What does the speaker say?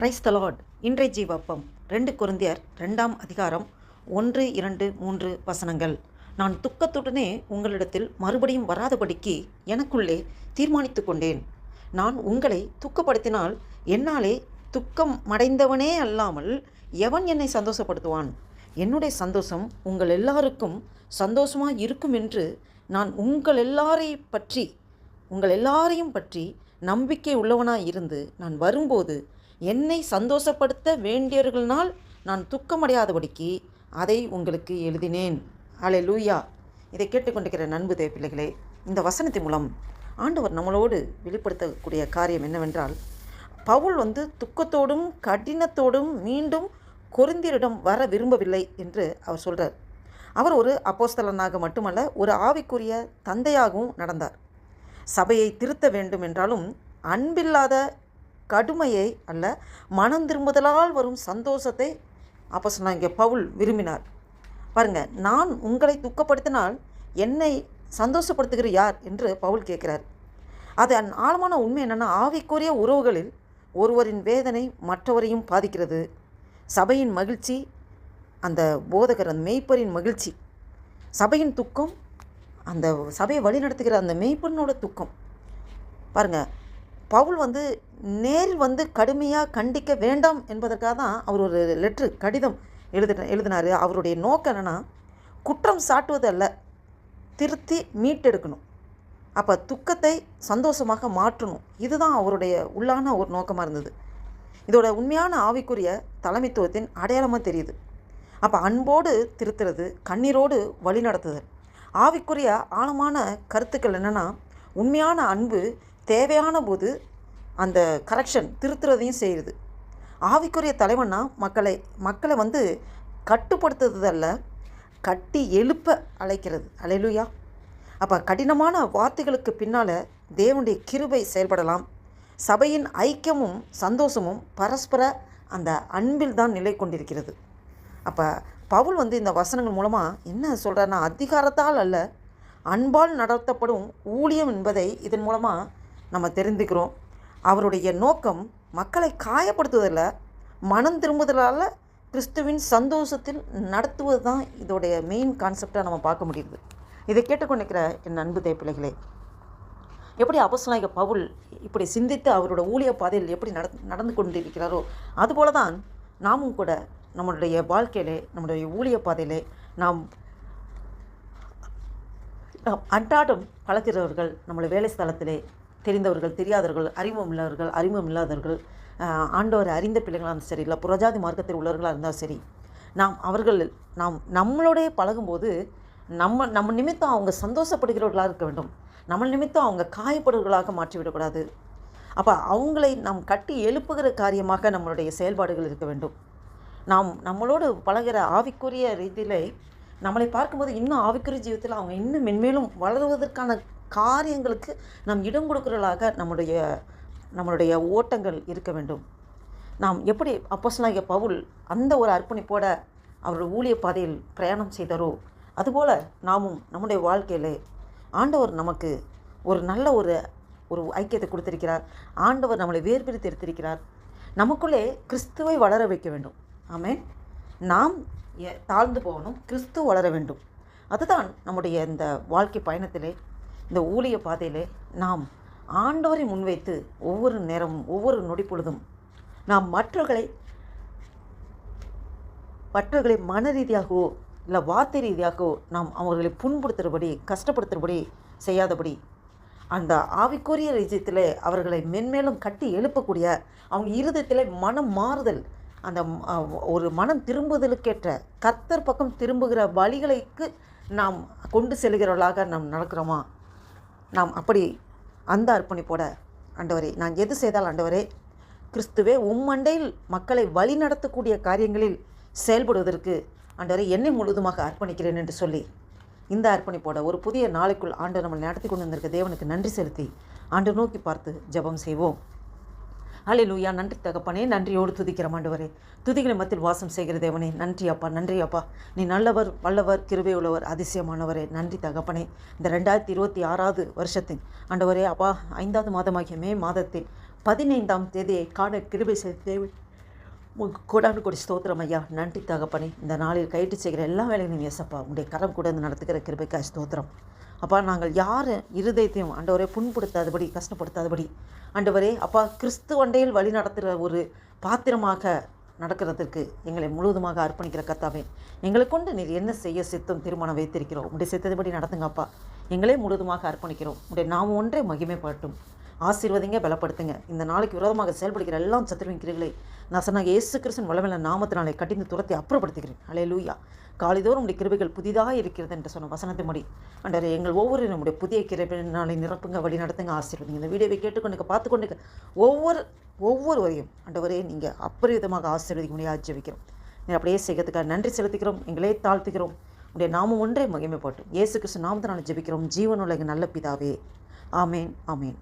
Praise the Lord. இன்றைய ஜீவப்பம் 2 கொரிந்தியர் 2ஆம் அதிகாரம் 1, 2, 3 வசனங்கள். நான் துக்கத்துடனே உங்களிடத்தில் மறுபடியும் வராதபடிக்கு எனக்குள்ளே தீர்மானித்து கொண்டேன். நான் உங்களை துக்கப்படுத்தினால் என்னாலே துக்கம் அடைந்தவனே அல்லாமல் எவன் என்னை சந்தோஷப்படுத்துவான்? என்னுடைய சந்தோஷம் உங்கள் எல்லாருக்கும் சந்தோஷமாக இருக்கும் என்று நான் உங்கள் எல்லாரையும் பற்றி நம்பிக்கை உள்ளவனாய் இருந்து நான் வரும்போது என்னை சந்தோஷப்படுத்த வேண்டியவர்களால் நான் துக்கமடையாதபடிக்கு அதை உங்களுக்கு எழுதினேன். அல்லேலூயா. இதை கேட்டுக்கொண்டிருக்கிற நண்பு தேவ பிள்ளைகளே, இந்த வசனத்தின் மூலம் ஆண்டவர் நம்மளோடு வெளிப்படுத்தக்கூடிய காரியம் என்னவென்றால், பவுல் துக்கத்தோடும் கடினத்தோடும் மீண்டும் கொரிந்தியரிடம் வர விரும்பவில்லை என்று அவர் சொல்கிறார். அவர் ஒரு அப்போஸ்தலனாக மட்டுமல்ல, ஒரு ஆவிக்குரிய தந்தையாகவும் நடந்தார். சபையை திருத்த வேண்டும் என்றாலும் அன்பில்லாத கடுமையை அல்ல, மனம் திரும்புதலால் வரும் சந்தோஷத்தை அப்போஸ்தலனாகிய பவுல் விரும்பினார். பாருங்க, நான் உங்களை துக்கப்படுத்தினால் என்னை சந்தோஷப்படுத்துகிற யார் என்று பவுல் கேட்குறார். அது ஆழமான உண்மை என்னென்னா, ஆவிக்குரிய உறவுகளில் ஒருவரின் வேதனை மற்றவரையும் பாதிக்கிறது. சபையின் மகிழ்ச்சி, அந்த போதகர் அந்த மேய்ப்பரின் மகிழ்ச்சி, சபையின் துக்கம், அந்த சபையை வழிநடத்துகிற அந்த மேய்ப்பனோட துக்கம். பாருங்கள், பவுல் நேரில் கடுமையாக கண்டிக்க வேண்டாம் என்பதற்காக தான் அவர் ஒரு கடிதம் எழுதினார். அவருடைய நோக்கம் என்னென்னா, குற்றம் சாட்டுவது அல்ல, திருத்தி மீட்டெடுக்கணும். அப்போ துக்கத்தை சந்தோஷமாக மாற்றணும். இதுதான் அவருடைய உள்ளான ஒரு நோக்கமாக இருந்தது. இதோட உண்மையான ஆவிக்குரிய தலைமைத்துவத்தின் அடையாளமாக தெரியுது. அப்போ அன்போடு திருத்துறது, கண்ணீரோடு வழி நடத்துதல். ஆவிக்குரிய ஆழமான கருத்துக்கள் என்னென்னா, உண்மையான அன்பு தேவையான போது அந்த கரெக்ஷன் திருத்துறதையும் செய்யுது. ஆவிக்குரிய தலைவன்னா மக்களை கட்டுப்படுத்துறதல்ல, கட்டி எழுப்ப அழைக்கிறது. அல்லேலூயா. அப்போ கடினமான வார்த்தைகளுக்கு பின்னால் தேவனுடைய கிருபை செயல்படலாம். சபையின் ஐக்கியமும் சந்தோஷமும் பரஸ்பர அந்த அன்பில் தான் நிலை கொண்டிருக்கிறது. அப்போ பவுல் இந்த வசனங்கள் மூலமாக என்ன சொல்கிறாருன்னா, அதிகாரத்தால் அல்ல, அன்பால் நடத்தப்படும் ஊழியம் என்பதை இதன் மூலமாக நம்ம தெரிந்துக்கிறோம். அவருடைய நோக்கம் மக்களை காயப்படுத்துவதில்லை, மனம் திரும்புதலால் கிறிஸ்துவின் சந்தோஷத்தில் நடத்துவது தான் இதோடைய மெயின் கான்செப்டாக நம்ம பார்க்க முடியுது. இதை கேட்டுக்கொண்டிருக்கிற என் அன்பு தேவ பிள்ளைகளே, எப்படி அப்போஸ்தலனாகிய பவுல் இப்படி சிந்தித்து அவரோட ஊழிய பாதையில் எப்படி நடந்து கொண்டிருக்கிறாரோ, அதுபோல தான் நாமும் கூட நம்மளுடைய வாழ்க்கையிலே, நம்முடைய ஊழிய பாதையிலே நாம் அன்றாடம் பழகிறவர்கள், நம்மளுடைய வேலை ஸ்தலத்திலே தெரிந்தவர்கள், தெரியாதவர்கள், அறிமுகம் இல்லாதவர்கள், ஆண்டவரை அறிந்த பிள்ளைகளாக இருந்தாலும் சரி, இல்லை புறஜாதி மார்க்கத்தில் உள்ளவர்களாக இருந்தால் சரி, நாம் நம்மளோடைய பழகும்போது நம்ம நிமித்தம் அவங்க சந்தோஷப்படுகிறவர்களாக இருக்க வேண்டும். நம்ம நிமித்தம் அவங்க காயப்படுவர்களாக மாற்றிவிடக்கூடாது. அப்போ அவங்களை நாம் கட்டி எழுப்புகிற காரியமாக நம்மளுடைய செயல்பாடுகள் இருக்க வேண்டும். நம்மளோடு பழகிற ஆவிக்குரிய ரீதியிலே நம்மளை பார்க்கும்போது இன்னும் ஆவிக்குரிய ஜீவிதத்தில் அவங்க இன்னும் மென்மேலும் வளருவதற்கான காரியங்களுக்கு நாம் இடம் கொடுக்கிறவர்களாக நம்மளுடைய ஓட்டங்கள் இருக்க வேண்டும். நாம் எப்படி அப்போஸ்தலனாகிய பவுல் அந்த ஒரு அர்ப்பணிப்போட அவருடைய ஊழிய பாதையில் பிரயாணம் செய்தாரோ, அதுபோல் நாமும் நம்முடைய வாழ்க்கையில் ஆண்டவர் நமக்கு ஒரு நல்ல ஒரு ஐக்கியத்தை கொடுத்திருக்கிறார். ஆண்டவர் நம்மளை வேறுபிரித்து எடுத்திருக்கிறார். நமக்குள்ளே கிறிஸ்துவை வளர வைக்க வேண்டும். ஆமென். நாம் தாழ்ந்து போகணும், கிறிஸ்து வளர வேண்டும். அதுதான் நம்முடைய இந்த வாழ்க்கை பயணத்திலே, இந்த ஊழிய பாதையிலே நாம் ஆண்டவரை முன்வைத்து ஒவ்வொரு நேரமும் ஒவ்வொரு நொடி பொழுதும் நாம் மற்றவர்களை மன ரீதியாகவோ இல்லை வார்த்தை ரீதியாகவோ நாம் அவர்களை புண்படுத்துகிறபடி, கஷ்டப்படுத்துகிறபடி செய்யாதபடி, அந்த ஆவிக்குரிய ரீதியத்தில் அவர்களை மென்மேலும் கட்டி எழுப்பக்கூடிய, அவங்க இருதயத்தில் மனம் மாறுதல், அந்த ஒரு மனம் திரும்புதலுக்கேற்ற கர்த்தர் பக்கம் திரும்புகிற வழிகளுக்கு நாம் கொண்டு செல்கிறவர்களாக நாம் நடக்கிறோமா? நாம் அப்படி அந்த அர்ப்பணிப்போட, ஆண்டவரே நான் எது செய்தால் ஆண்டவரே கிறிஸ்துவே உம்மண்டையில் மக்களை வழி நடத்தக்கூடிய காரியங்களில் செயல்படுவதற்கு ஆண்டவரே என்னை முழுவதுமாக அர்ப்பணிக்கிறேன் என்று சொல்லி, இந்த அர்ப்பணிப்போட ஒரு புதிய நாளைக்குள் ஆண்டவர் நம்மளை நடத்தி கொண்டு வந்திருக்க தேவனுக்கு நன்றி செலுத்தி ஆண்டு நோக்கி பார்த்து ஜெபம் செய்வோம். அல்லேலூயா. நன்றி தகப்பனே, நன்றியோடு துதிக்கிறோம் ஆண்டவரே. துதிகளை மத்தியில் வாசம் செய்கிற தேவனே, நன்றி அப்பா, நன்றி அப்பா. நீ நல்லவர், வல்லவர், கிருபை உள்ளவர், அதிசயமானவரே. நன்றி தகப்பனே. இந்த 2026 வருஷத்தின் ஆண்டவரே அப்பா 5வது மாதமாகிய மே மாதத்தில் 15ஆம் தேதியை காண கிருபை செய்த கோடானு கொடி ஸ்தோத்திரம் ஐயா. நன்றி தகப்பனே. இந்த நாளில் கைட்டு செய்கிற எல்லா வேலையும் ஏசப்பா உங்களுடைய கரம் கூட இருந்து நடத்துகிற கிருபைக்காய் ஸ்தோத்திரம். அப்பா, நாங்கள் யார் இருதயத்தையும் ஆண்டவரே புண்படுத்தாதபடி, கஷ்டப்படுத்தாதபடி ஆண்டவரே அப்பா, கிறிஸ்து வண்டையில் வழி நடத்துகிற ஒரு பாத்திரமாக நடக்கிறதுக்கு எங்களை முழுவதுமாக அர்ப்பணிக்கிற கர்த்தாவே, எங்களை கொண்டு நீர் என்ன செய்ய சித்தம் தீர்மானம் வைத்திருக்கிறோம். உடைய சித்தத்தைப்படி நடத்துங்க அப்பா. எங்களே முழுவதுமாக அர்ப்பணிக்கிறோம். உடைய நாம ஒன்றே மகிமைப்படட்டும். ஆசீர்வதிங்க, பலப்படுத்துங்க. இந்த நாளைக்கு விரோதமாக செயல்படுகிற எல்லாம் சத்துருவின் கிரிகளை நசனாக இயேசு கிறிஸ்துவின் வல்லமையுள்ள நாமத்தினாலே கடிந்து துரத்தி அப்புறப்படுத்துகிறேன். அல்லேலூயா. காலைதோறும் உடைய கிருபைகள் புதிதாக இருக்கிறது என்று சொன்ன வசனத்தின்படி ஆண்டவரே, எங்கள் ஒவ்வொரு நம்முடைய புதிய கிருபையினாலே நிரப்புங்க, வழி நடத்துங்க, ஆசீர்வதிங்க. இந்த வீடியோவை கேட்டுக்கொண்டு பார்த்துக்கொண்டு ஒவ்வொருவரையும் ஆண்டவரே நீங்கள் அபரிவிதமாக ஆசீர்வதிக்க முடியாது ஜெபிக்கிறோம். நீ அப்படியே செய்கிறதுக்காக நன்றி செலுத்துகிறோம். எங்களே தாழ்த்துகிறோம். உடைய நாமம் ஒன்றே மகிமைப்பட்டும். இயேசு கிறிஸ்து நாமத்தினாலே ஜெபிக்கிறோம் ஜீவனுள்ள எங்கள் நல்ல பிதாவே. ஆமேன், ஆமேன்.